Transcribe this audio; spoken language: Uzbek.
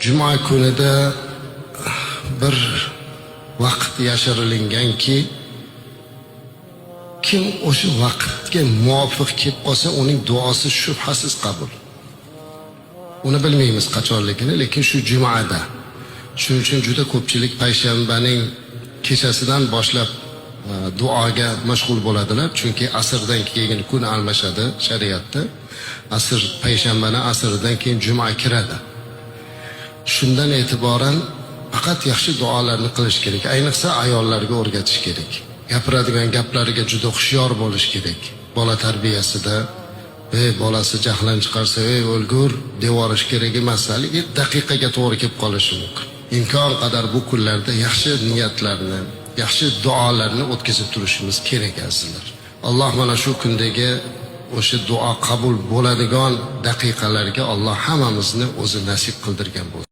Cuma kunida bir vaqt yashirilinganki, kim o'sha vaqtga muvofiq kelib qolsa, uning duosi shubhasiz qabul. Uni bilmaymiz qachonligini, lekin shu jumada. Shuning uchun juda ko'pchilik payshanbaning kechasidan boshlab duoga mashg'ul bo'ladilar, chunki asrdan keyin kun almashadi shariatda. Asr payshanbani asridan keyin juma kiradi. Shundan e'tiboran faqat yaxshi duolarni qilish kerak. Ayniqsa ayollarga o'rgatish kerak. Gapiradigan gaplariga juda hushyor bo'lish kerak. Bola tarbiyasida bolasi jahlan chiqarsa, o'lgur devorish kerak emas. 7 daqiqaga to'g'ri kelib qolishi mumkin. Imkon qadar bu kunlarda yaxshi niyatlarni, yaxshi duolarni o'tkazib turishimiz kerak azizlar. Alloh mana shu kundagi o'sha duo qabul bo'ladigan daqiqalarga Alloh hammamizni o'zi nasib qildirgan bo'lsin.